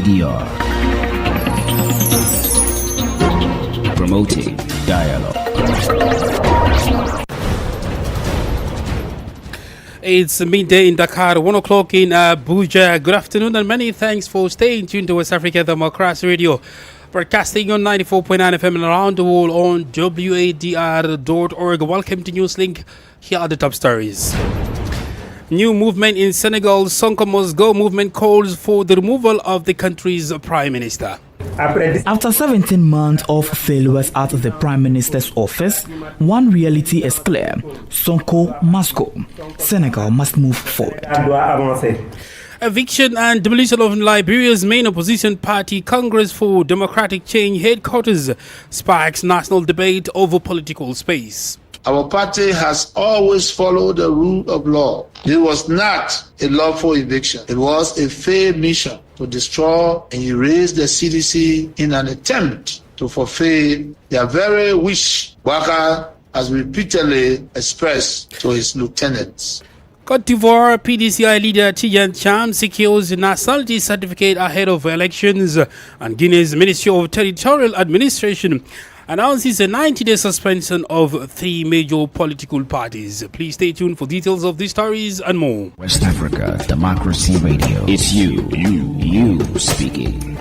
ADR. Promoting dialogue. It's midday in Dakar, 1 o'clock in Abuja. Good afternoon and many thanks for staying tuned to West Africa Democracy Radio. Broadcasting on 94.9 FM and around the world on wadr.org. Welcome to Newslink. Here are the top stories. New movement in Senegal. Sonko must go movement calls for the removal of the country's prime minister. After 17 months of failures at the Prime Minister's office, one reality is clear. Sonko must go. Senegal must move forward. Eviction and demolition of Liberia's main opposition party, Congress for Democratic Change headquarters, sparks national debate over political space. Our party has always followed the rule of law. It was not a lawful eviction. It was a failed mission to destroy and erase the CDC in an attempt to fulfill their very wish Wadr has repeatedly expressed to his lieutenants. Côte d'Ivoire PDCI leader Tijan Cham secures nationality certificate ahead of elections, and Guinea's Ministry of Territorial Administration announces a 90-day suspension of 3 major political parties. Please stay tuned for details of these stories and more. West Africa Democracy Radio. It's you speaking.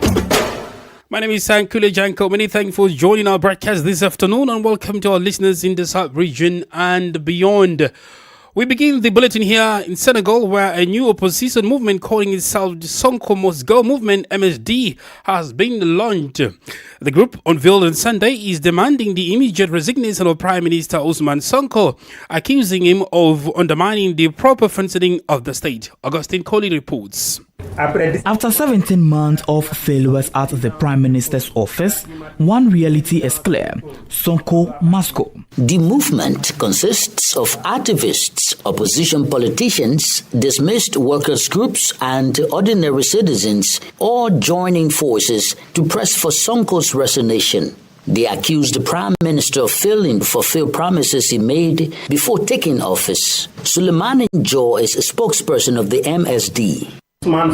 My name is Sankule Janko. Many thanks for joining our broadcast this afternoon, and welcome to our listeners in the South region and beyond. We begin the bulletin here in Senegal, where a new opposition movement calling itself the Sonko Must Go Movement, MSD, has been launched. The group, unveiled on Sunday, is demanding the immediate resignation of Prime Minister Ousmane Sonko, accusing him of undermining the proper functioning of the state. Augustine Coley reports. After 17 months of failures at the Prime Minister's office, one reality is clear. Sonko must go. The movement consists of activists, opposition politicians, dismissed workers' groups, and ordinary citizens, all joining forces to press for Sonko's resignation. They accused the Prime Minister of failing to fulfill promises he made before taking office. Suleiman Njo is a spokesperson of the MSD. Ousmane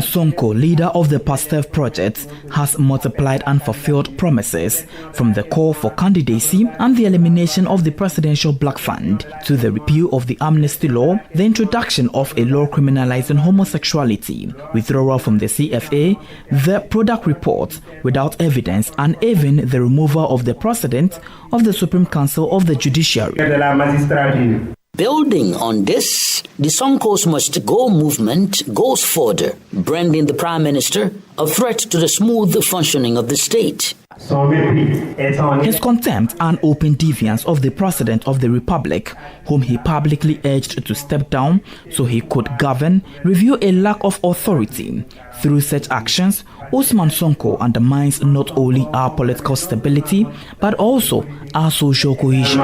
Sonko, leader of the PASTEF project, has multiplied unfulfilled promises, from the call for candidacy and the elimination of the presidential black fund to the repeal of the amnesty law, the introduction of a law criminalizing homosexuality, withdrawal from the CFA, the product report without evidence, and even the removal of the president of the Supreme Council of the Judiciary. Building on this, the Sonkos Must Go movement goes further, branding the Prime Minister a threat to the smooth functioning of the state. His contempt and open defiance of the President of the Republic, whom he publicly urged to step down so he could govern, reveal a lack of authority. Through such actions, Ousmane Sonko undermines not only our political stability, but also our social cohesion.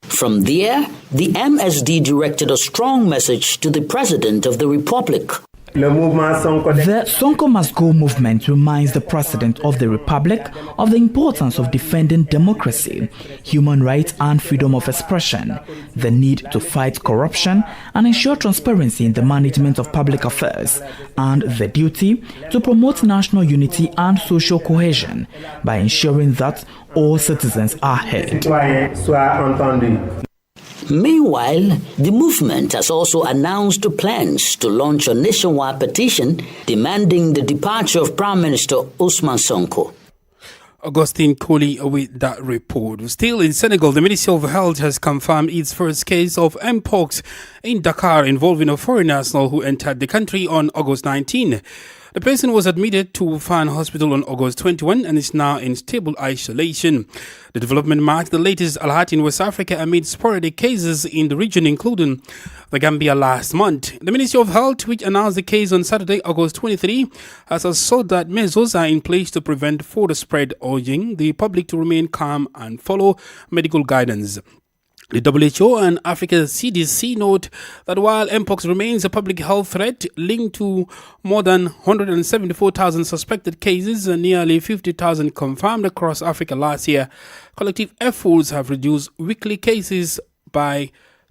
From there, the MSD directed a strong message to the President of the Republic. The Sonko Must Go movement reminds the President of the Republic of the importance of defending democracy, human rights and freedom of expression, the need to fight corruption and ensure transparency in the management of public affairs, and the duty to promote national unity and social cohesion by ensuring that all citizens are heard. Meanwhile, the movement has also announced plans to launch a nationwide petition demanding the departure of Prime Minister Ousmane Sonko. Augustine Coley with that report. Still in Senegal, the Ministry of Health has confirmed its first case of Mpox in Dakar involving a foreign national who entered the country on August 19. The person was admitted to Fan Hospital on August 21 and is now in stable isolation. The development marks the latest alert in West Africa amid sporadic cases in the region, including the Gambia last month. The Ministry of Health, which announced the case on Saturday, August 23, has assured that measures are in place to prevent further spread, urging the public to remain calm and follow medical guidance. The WHO and Africa CDC note that while Mpox remains a public health threat linked to more than 174,000 suspected cases and nearly 50,000 confirmed across Africa last year, collective efforts have reduced weekly cases by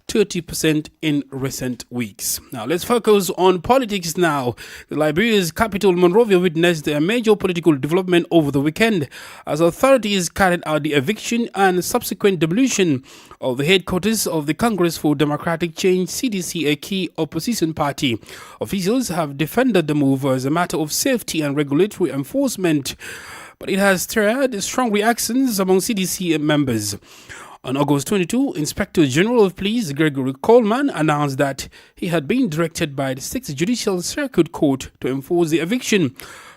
30% in recent weeks. Now, let's focus on politics now. Liberia's capital, Monrovia, witnessed a major political development over the weekend as authorities carried out the eviction and subsequent demolition of the headquarters of the Congress for Democratic Change, CDC, a key opposition party. Officials have defended the move as a matter of safety and regulatory enforcement, but it has stirred strong reactions among CDC members. On August 22, Inspector General of Police Gregory Coleman announced that he had been directed by the 6th Judicial Circuit Court to enforce the eviction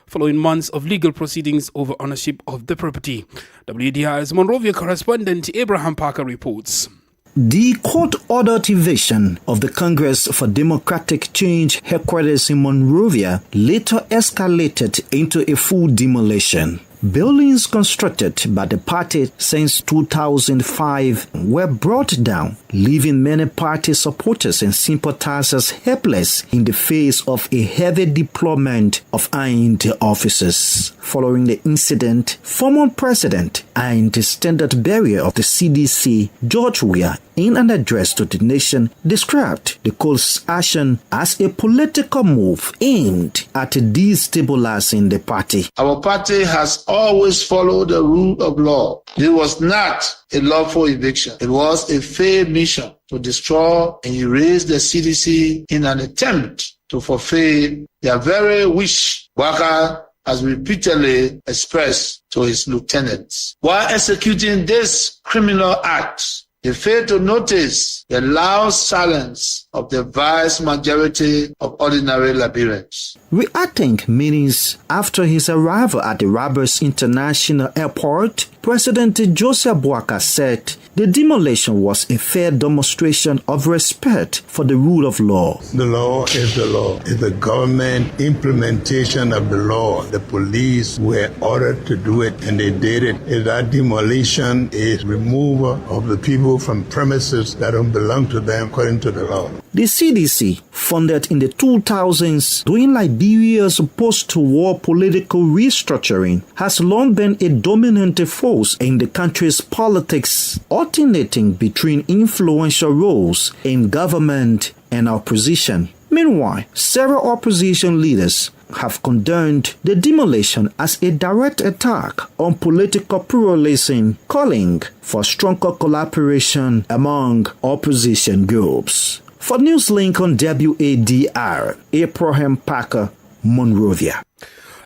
following months of legal proceedings over ownership of the property. WDR's Monrovia correspondent Abraham Parker reports. The court-ordered eviction of the Congress for Democratic Change headquarters in Monrovia later escalated into a full demolition. Buildings constructed by the party since 2005 were brought down, leaving many party supporters and sympathizers helpless in the face of a heavy deployment of armed officers. Following the incident, former president and the standard bearer of the CDC, George Weah, in an address to the nation, described the court's action as a political move aimed at destabilizing the party. Our party has always followed the rule of law. It was not a lawful eviction. It was a fair mission to destroy and erase the CDC in an attempt to fulfill their very wish Wadr has repeatedly expressed to his lieutenants. While executing this criminal act, they failed to notice the loud silence of the vast majority of ordinary Liberians. Reacting minutes after his arrival at the Rabat International Airport, President Joseph Boakai said the demolition was a fair demonstration of respect for the rule of law. The law is the law. It's the government implementation of the law. The police were ordered to do it, and they did it. If that demolition is removal of the people from premises that don't belong to them according to the law. The CDC, founded in the 2000s during Liberia's post-war political restructuring, has long been a dominant force in the country's politics, alternating between influential roles in government and opposition. Meanwhile, several opposition leaders have condemned the demolition as a direct attack on political pluralism, calling for stronger collaboration among opposition groups. For Newslink on WADR, Abraham Parker, Monrovia.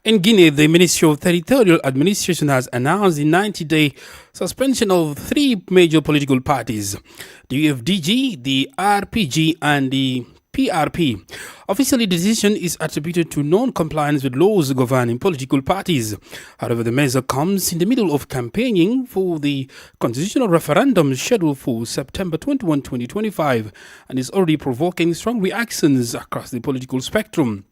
In Guinea, the Ministry of Territorial Administration has announced the 90-day suspension of three major political parties, the UFDG, the RPG, and the PRP. Officially, the decision is attributed to non-compliance with laws governing political parties. However, the measure comes in the middle of campaigning for the constitutional referendum scheduled for September 21, 2025, and is already provoking strong reactions across the political spectrum.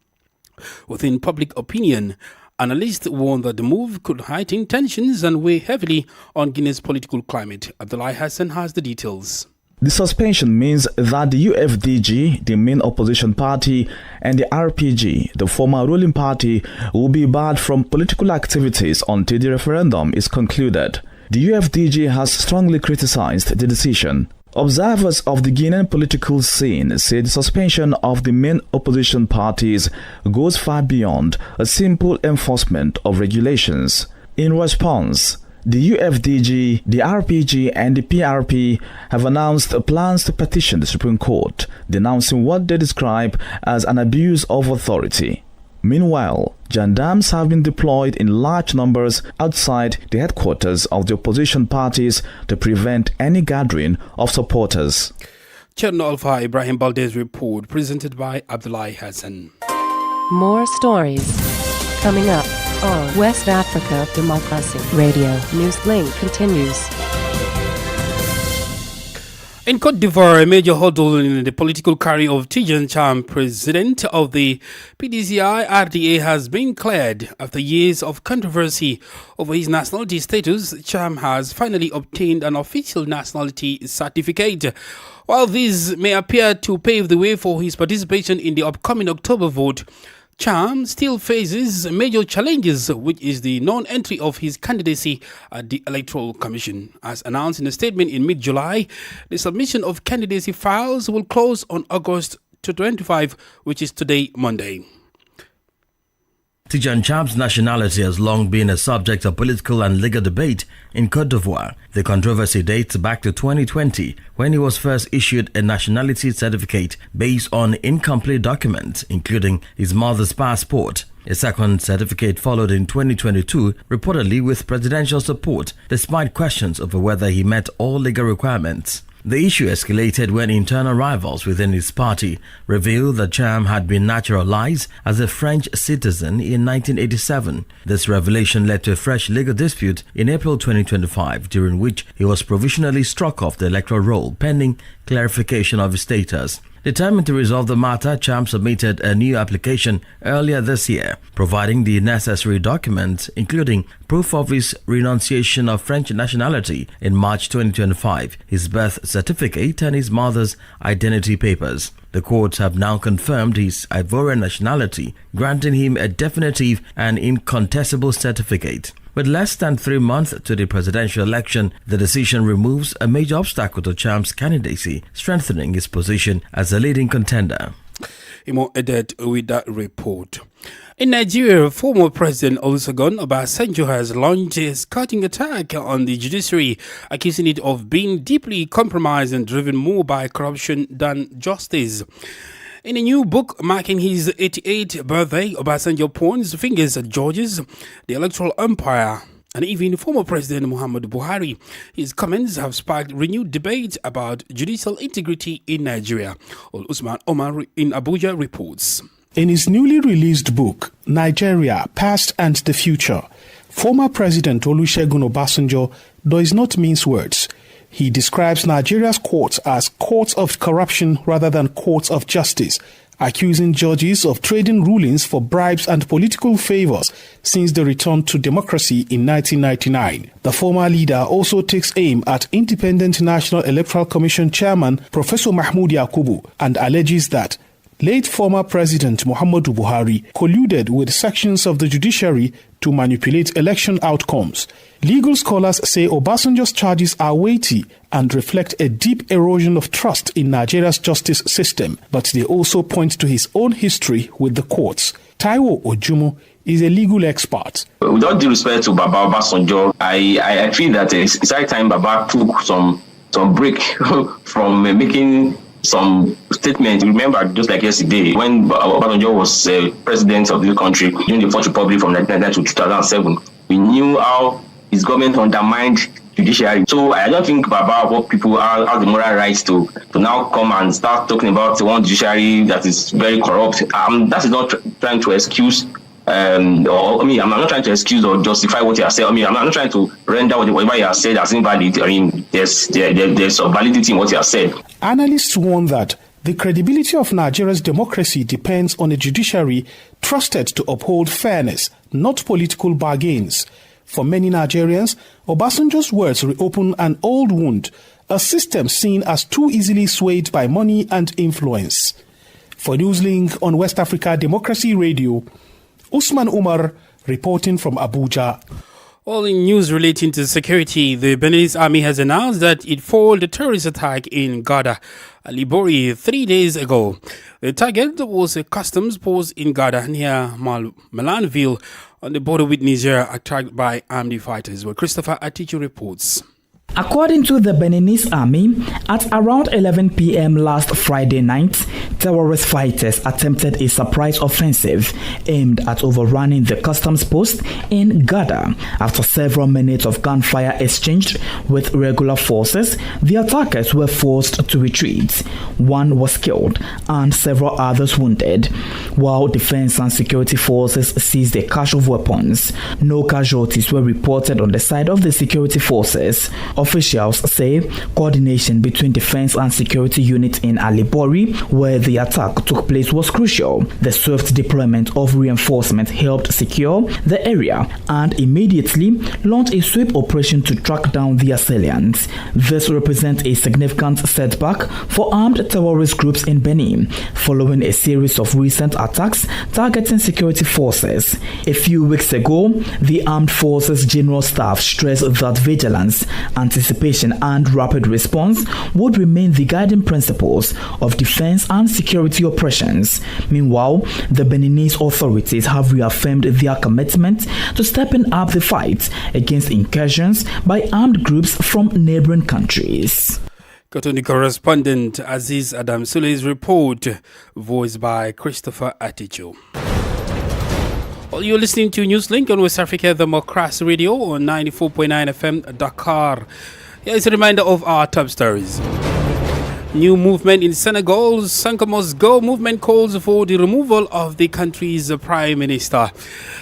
Within public opinion, analysts warn that the move could heighten tensions and weigh heavily on Guinea's political climate. Abdullahi Hassan has the details. The suspension means that the UFDG, the main opposition party, and the RPG, the former ruling party, will be barred from political activities until the referendum is concluded. The UFDG has strongly criticized the decision. Observers of the Guinean political scene say the suspension of the main opposition parties goes far beyond a simple enforcement of regulations. In response, the UFDG, the RPG, and the PRP have announced plans to petition the Supreme Court, denouncing what they describe as an abuse of authority. Meanwhile, gendarmes have been deployed in large numbers outside the headquarters of the opposition parties to prevent any gathering of supporters. Channel Alpha Ibrahim Baldez report presented by Abdullahi Hassan. More stories coming up on West Africa Democracy Radio. Newslink continues. In Côte d'Ivoire, a major hurdle in the political career of Tidjane Cham, president of the PDCI-RDA, has been cleared. After years of controversy over his nationality status, Cham has finally obtained an official nationality certificate. While this may appear to pave the way for his participation in the upcoming October vote, Cham still faces major challenges, which is the non-entry of his candidacy at the Electoral Commission. As announced in a statement in mid-July, the submission of candidacy files will close on August 25, which is today, Monday. Tijan Cham's nationality has long been a subject of political and legal debate in Côte d'Ivoire. The controversy dates back to 2020, when he was first issued a nationality certificate based on incomplete documents, including his mother's passport. A second certificate followed in 2022, reportedly with presidential support, despite questions over whether he met all legal requirements. The issue escalated when internal rivals within his party revealed that Cham had been naturalized as a French citizen in 1987. This revelation led to a fresh legal dispute in April 2025, during which he was provisionally struck off the electoral roll pending clarification of his status. Determined to resolve the matter, Cham submitted a new application earlier this year, providing the necessary documents, including proof of his renunciation of French nationality in March 2025, his birth certificate, and his mother's identity papers. The courts have now confirmed his Ivorian nationality, granting him a definitive and incontestable certificate. With less than 3 months to the presidential election, the decision removes a major obstacle to Cham's candidacy, strengthening his position as a leading contender. Imo added with that report. In Nigeria, former President Olusegun Obasanjo has launched a scathing attack on the judiciary, accusing it of being deeply compromised and driven more by corruption than justice. In a new book marking his 88th birthday, Obasanjo points fingers at judges, the electoral umpire, and even former President Muhammadu Buhari. His comments have sparked renewed debate about judicial integrity in Nigeria. Usman Omar in Abuja reports. In his newly released book, Nigeria, Past and the Future, former President Olusegun Obasanjo does not mince words. He describes Nigeria's courts as courts of corruption rather than courts of justice, accusing judges of trading rulings for bribes and political favors since the return to democracy in 1999. The former leader also takes aim at Independent National Electoral Commission Chairman Professor Mahmoud Yakubu and alleges that late former President Muhammadu Buhari colluded with sections of the judiciary to manipulate election outcomes. Legal scholars say Obasanjo's charges are weighty and reflect a deep erosion of trust in Nigeria's justice system, but they also point to his own history with the courts. Taiwo Ojumo is a legal expert. With all due respect to Baba Obasanjo, I feel that it's high time Baba took some break from making some statements. Remember, just like yesterday, when Obasanjo was president of the country during the Fourth Republic from 1999 to 2007, we knew how his government undermined judiciary. So I don't think Baba, what people have the moral rights to now come and start talking about one judiciary that is very corrupt. That is not trying to excuse. I'm not trying to excuse or justify what he has said. I'm not trying to render whatever he has said as invalid. There's some validity in what he has said. Analysts warn that the credibility of Nigeria's democracy depends on a judiciary trusted to uphold fairness, not political bargains. For many Nigerians, Obasanjo's words reopen an old wound, a system seen as too easily swayed by money and influence. For Newslink on West Africa Democracy Radio, Usman Umar reporting from Abuja. Well, in news relating to security, the Beninese army has announced that it foiled a terrorist attack in Gada, Libori, 3 days ago. The target was a customs post in Gada near Malanville on the border with Niger, attacked by armed fighters. Well, Christopher Atichu reports. According to the Beninese army, at around 11 p.m. last Friday night, terrorist fighters attempted a surprise offensive aimed at overrunning the customs post in Gada. After several minutes of gunfire exchanged with regular forces, the attackers were forced to retreat. One was killed and several others wounded, while defense and security forces seized a cache of weapons. No casualties were reported on the side of the security forces. Officials say coordination between defense and security units in Alibori, where the attack took place, was crucial. The swift deployment of reinforcements helped secure the area and immediately launched a sweep operation to track down the assailants. This represents a significant setback for armed terrorist groups in Benin, following a series of recent attacks targeting security forces. A few weeks ago, the Armed Forces General Staff stressed that vigilance, anticipation, and rapid response would remain the guiding principles of defense and security operations. Meanwhile, the Beninese authorities have reaffirmed their commitment to stepping up the fight against incursions by armed groups from neighboring countries. Cotonou correspondent Aziz Adam Sulei's report, voiced by Christopher Aticho. Well, you're listening to Newslink on West Africa Democracy Radio on 94.9 FM Dakar. Here is a reminder of our top stories. New movement in Senegal. Sanko Must Go movement calls for the removal of the country's prime minister.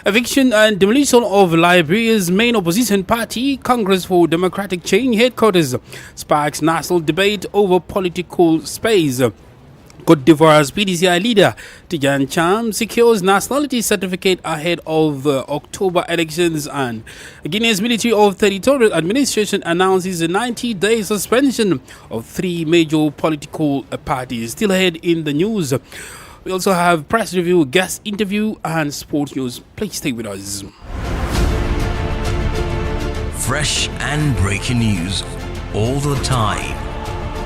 Eviction and demolition of Liberia's main opposition party, Congress for Democratic Change headquarters, sparks national debate over political space. Côte d'Ivoire's PDCI leader Tidjane Cham secures nationality certificate ahead of the October elections, and Guinea's Military of Territorial Administration announces a 90-day suspension of 3 major political parties. Still ahead in the news, we also have press review, guest interview, and sports news. Please stay with us. Fresh and breaking news all the time.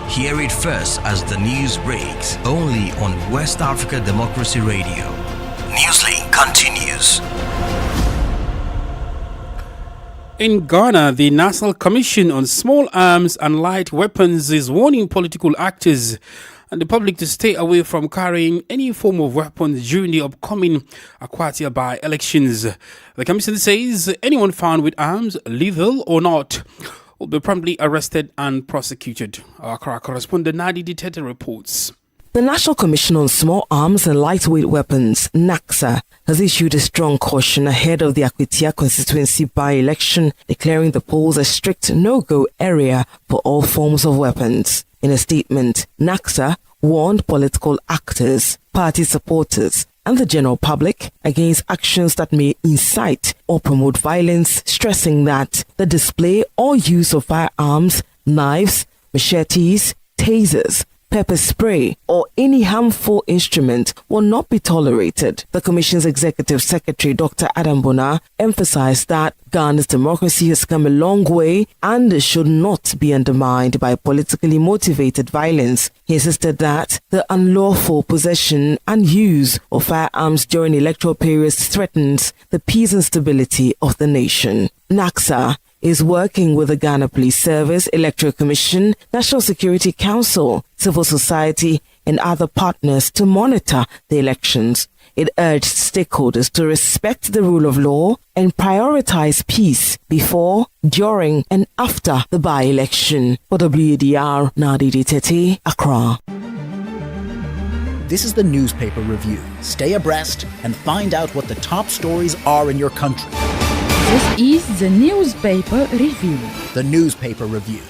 Hear it first as the news breaks, only on West Africa Democracy Radio. Newslink continues. In Ghana, the National Commission on Small Arms and Light Weapons is warning political actors and the public to stay away from carrying any form of weapons during the upcoming Akwatia by-elections. The commission says anyone found with arms, lethal or not, will be promptly arrested and prosecuted. Our Accra correspondent Nadi Ditete reports. The National Commission on Small Arms and Lightweight Weapons, NACSA, has issued a strong caution ahead of the Akwatia constituency by-election, declaring the polls a strict no-go area for all forms of weapons. In a statement, NACSA warned political actors, party supporters, and the general public against actions that may incite or promote violence, stressing that the display or use of firearms, knives, machetes, tasers, pepper spray, or any harmful instrument will not be tolerated. The Commission's Executive Secretary, Dr. Adam Bona, emphasized that Ghana's democracy has come a long way and should not be undermined by politically motivated violence. He insisted that the unlawful possession and use of firearms during electoral periods threatens the peace and stability of the nation. NACSA is working with the Ghana Police Service, Electoral Commission, National Security Council, civil society, and other partners to monitor the elections. It urged stakeholders to respect the rule of law and prioritize peace before, during, and after the by-election. For WADR, Nadi Ditete, Accra. This is the newspaper review. Stay abreast and find out what the top stories are in your country. This is the newspaper review. The newspaper review.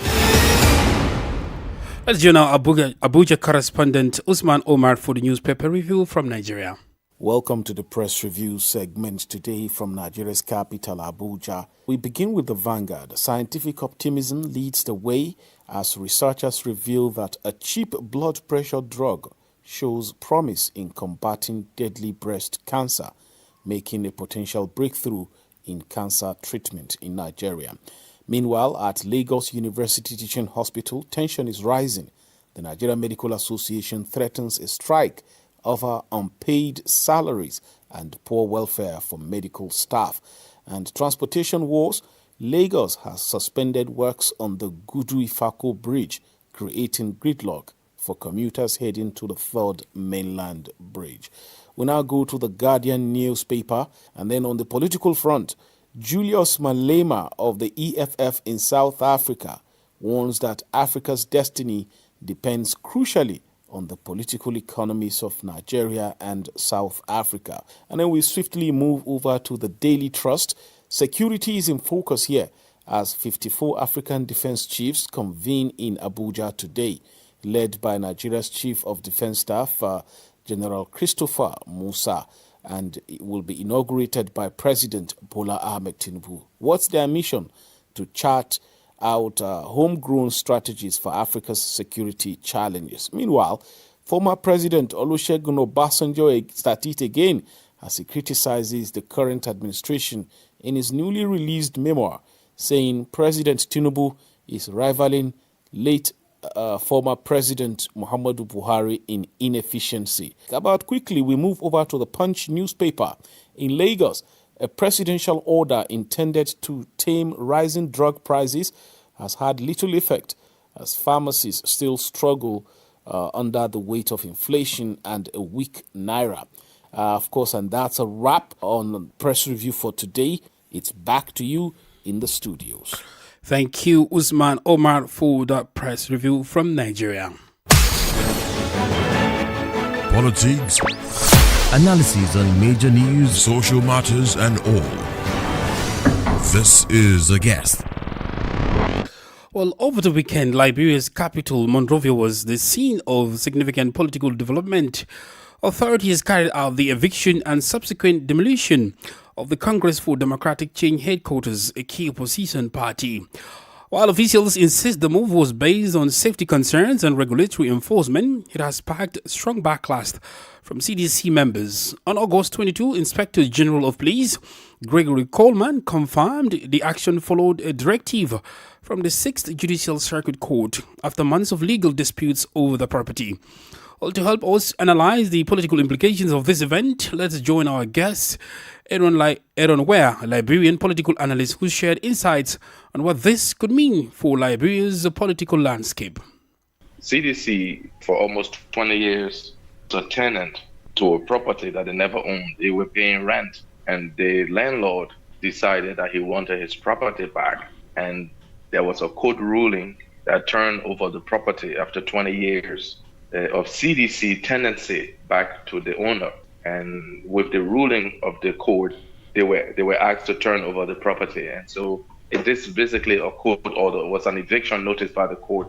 Let's join our Abuja correspondent Usman Omar for the newspaper review from Nigeria. Welcome to the press review segment today from Nigeria's capital, Abuja. We begin with the Vanguard. Scientific optimism leads the way as researchers reveal that a cheap blood pressure drug shows promise in combating deadly breast cancer, making a potential breakthrough in cancer treatment in Nigeria. Meanwhile, at Lagos University Teaching Hospital, tension is rising. The Nigeria Medical Association threatens a strike over unpaid salaries and poor welfare for medical staff. And transportation woes, Lagos has suspended works on the Gudu-Ifako Bridge, creating gridlock for commuters heading to the third mainland bridge. We now go to the Guardian newspaper, and then on the political front, Julius Malema of the EFF in South Africa warns that Africa's destiny depends crucially on the political economies of Nigeria and South Africa. And then we swiftly move over to the Daily Trust. Security is in focus here as 54 African defense chiefs convene in Abuja today, led by Nigeria's Chief of Defense Staff, General Christopher Musa, and it will be inaugurated by President Bola Ahmed Tinubu. What's their mission? To chart out homegrown strategies for Africa's security challenges. Meanwhile, former President Olusegun Obasanjo started again as he criticizes the current administration in his newly released memoir, saying President Tinubu is rivaling late former President Muhammadu Buhari in inefficiency. About quickly, we move over to the Punch newspaper. In Lagos, a presidential order intended to tame rising drug prices has had little effect as pharmacies still struggle under the weight of inflation and a weak naira. Of course, and that's a wrap on Press Review for today. It's back to you in the studios. Thank you, Usman Omar, for that press review from Nigeria. Politics, analysis on major news, social matters, and all. This is A Guest. Well, over the weekend, Liberia's capital, Monrovia, was the scene of significant political development. Authorities carried out the eviction and subsequent demolition of the Congress for Democratic Change headquarters, a key opposition party. While officials insist the move was based on safety concerns and regulatory enforcement, it has sparked strong backlash from CDC members. On August 22, Inspector General of Police Gregory Coleman confirmed the action followed a directive from the 6th Judicial Circuit Court after months of legal disputes over the property. Well, to help us analyze the political implications of this event, let's join our guest, Aaron Ware, a Liberian political analyst who shared insights on what this could mean for Liberia's political landscape. CDC, for almost 20 years, was a tenant to a property that they never owned. They were paying rent, and the landlord decided that he wanted his property back, and there was a court ruling that turned over the property after 20 years of CDC tenancy back to the owner. And with the ruling of the court, they were asked to turn over the property. And so this is basically a court order. It was an eviction notice by the court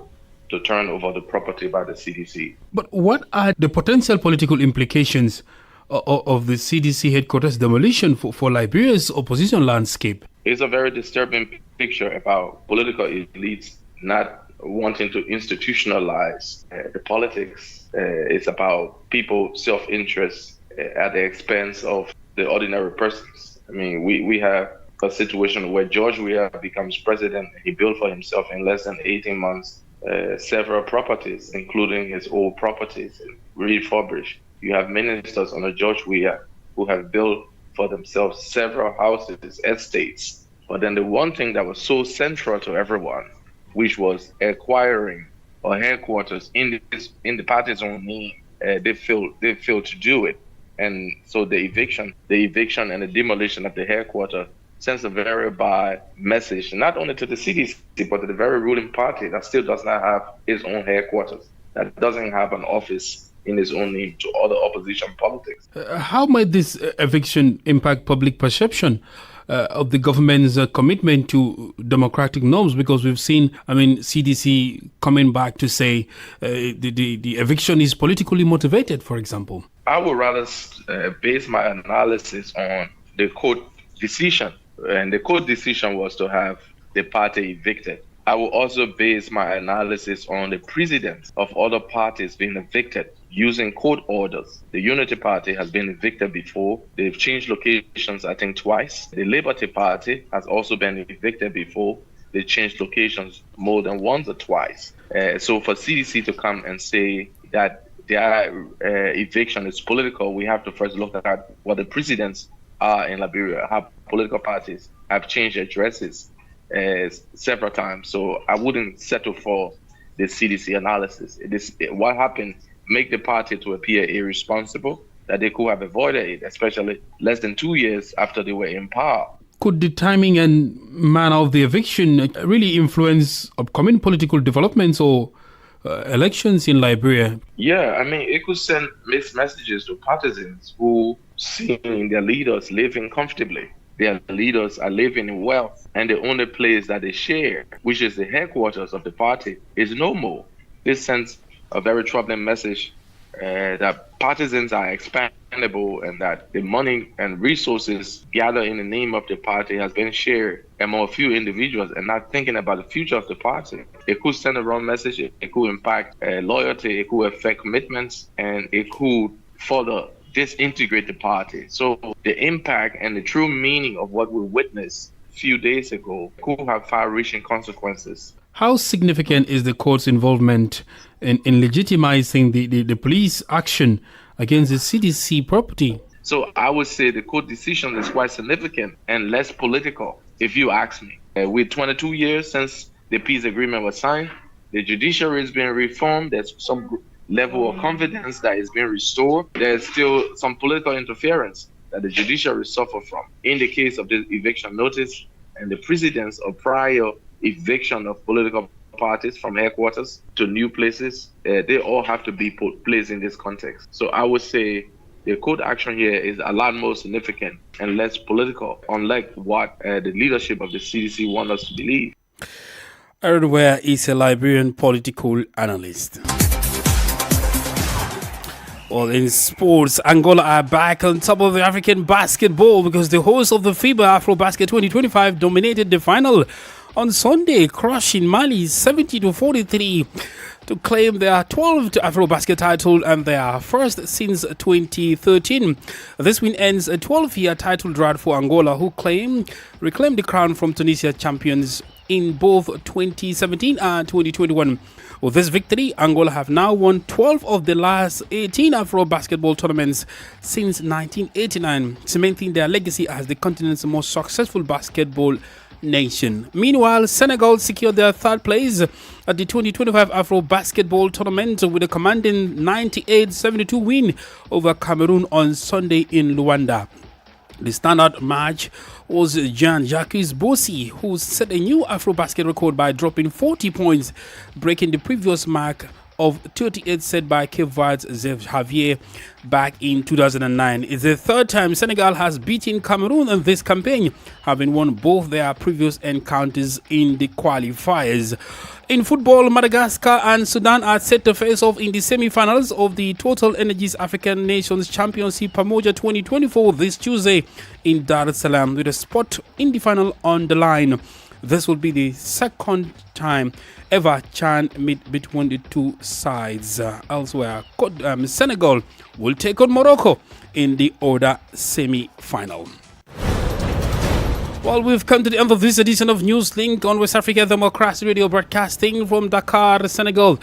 to turn over the property by the CDC. But what are the potential political implications of the CDC headquarters demolition for Liberia's opposition landscape? It's a very disturbing picture about political elites not wanting to institutionalize the politics. It's about people's self-interest at the expense of the ordinary persons. I mean, we have a situation where George Weah becomes president. He built for himself in less than 18 months several properties, including his old properties, refurbished. You have ministers under George Weah who have built for themselves several houses, estates. But then the one thing that was so central to everyone, which was acquiring a headquarters in the party's own name, they failed to do it. And so the eviction and the demolition of the headquarters sends a very bad message, not only to the CDC, but to the very ruling party that still does not have its own headquarters, that doesn't have an office in its own name to other opposition politics. How might this eviction impact public perception of the government's commitment to democratic norms? Because we've seen, CDC coming back to say the eviction is politically motivated, for example. I would rather base my analysis on the court decision. And the court decision was to have the party evicted. I will also base my analysis on the precedents of other parties being evicted using court orders. The Unity Party has been evicted before. They've changed locations, I think, twice. The Liberty Party has also been evicted before. They changed locations more than once or twice. So for CDC to come and say that their eviction is political, we have to first look at what the precedents are in Liberia, how political parties have changed addresses several times. So I wouldn't settle for the CDC analysis. What happened make the party to appear irresponsible, that they could have avoided it, especially less than 2 years after they were in power. Could the timing and manner of the eviction really influence upcoming political developments or elections in Liberia? Yeah, it could send mixed messages to partisans who seeing their leaders living comfortably. their leaders are living in wealth, and the only place that they share, which is the headquarters of the party, is no more. This sends a very troubling message that partisans are expandable and that the money and resources gathered in the name of the party has been shared among a few individuals and not thinking about the future of the party. It could send a wrong message, it could impact loyalty, it could affect commitments, and it could further disintegrate the party. So the impact and the true meaning of what we witnessed a few days ago could have far-reaching consequences. How significant is the court's involvement in legitimizing the police action against the CDC property? So I would say the court decision is quite significant and less political, if you ask me. With 22 years since the peace agreement was signed, the judiciary is being reformed. There's some level of confidence that is being restored. There's still some political interference that the judiciary suffer from. In the case of the eviction notice and the precedence of prior eviction of political parties from headquarters to new places, they all have to be placed in this context. So I would say the court action here is a lot more significant and less political, unlike what the leadership of the CDC want us to believe. Aaron Ware is a Liberian political analyst. Well, in sports, Angola are back on top of the African basketball because the hosts of the FIBA AfroBasket 2025 dominated the final on Sunday, crushing Mali 70-43 to claim their 12th AfroBasket title and their first since 2013. This win ends a 12-year title drought for Angola, who reclaimed the crown from Tunisia champions in both 2017 and 2021. With this victory, Angola have now won 12 of the last 18 Afro-basketball tournaments since 1989, cementing their legacy as the continent's most successful basketball nation. Meanwhile, Senegal secured their third place at the 2025 Afro-basketball tournament with a commanding 98-72 win over Cameroon on Sunday in Luanda. The standout match was Jean-Jacques Bossi, who set a new Afro-basket record by dropping 40 points, breaking the previous mark of 38 set by Cape Verde's Zev Javier back in 2009. It's the third time Senegal has beaten Cameroon in this campaign, having won both their previous encounters in the qualifiers. In football, Madagascar and Sudan are set to face off in the semi-finals of the Total Energies African Nations Championship Pamoja 2024 this Tuesday in Dar es Salaam, with a spot in the final on the line. This will be the second time ever CHAN meet between the two sides. Elsewhere, Senegal will take on Morocco in the other semi-final. Well, we've come to the end of this edition of Newslink on West Africa Democracy Radio, broadcasting from Dakar, Senegal.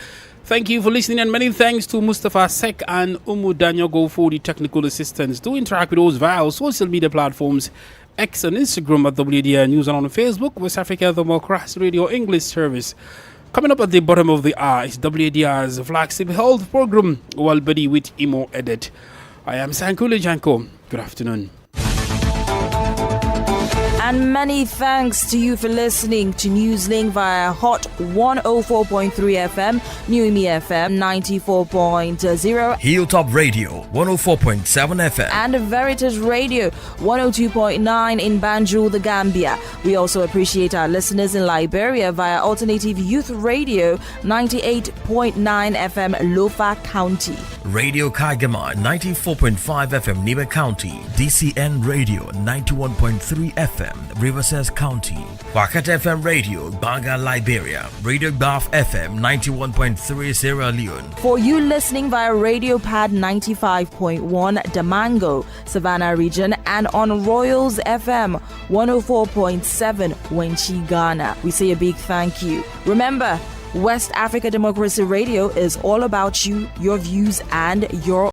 Thank you for listening, and many thanks to Mustafa Sek and Umu Danyogo for the technical assistance. Do interact with us via our social media platforms, X and Instagram at WDR News, and on Facebook, West Africa Democracy Radio English service. Coming up at the bottom of the hour is WDR's flagship health program, Walbadi with Imo Edit. I am Sankule Janko. Good afternoon. And many thanks to you for listening to Newslink via Hot 104.3 FM, Newmi FM 94.0, Hilltop Radio 104.7 FM, and Veritas Radio 102.9 in Banjul, the Gambia. We also appreciate our listeners in Liberia via Alternative Youth Radio 98.9 FM, Lofa County, Radio Kagama 94.5 FM, Nibe County, DCN Radio 91.3 FM, Riverside County, Wakat FM Radio, Banga, Liberia, Radio Baf FM 91.3 Sierra Leone. For you listening via Radio Pad 95.1 Damango, Savannah region, and on Royals FM 104.7 Wenchi, Ghana, we say a big thank you. Remember, West Africa Democracy Radio is all about you, your views, and your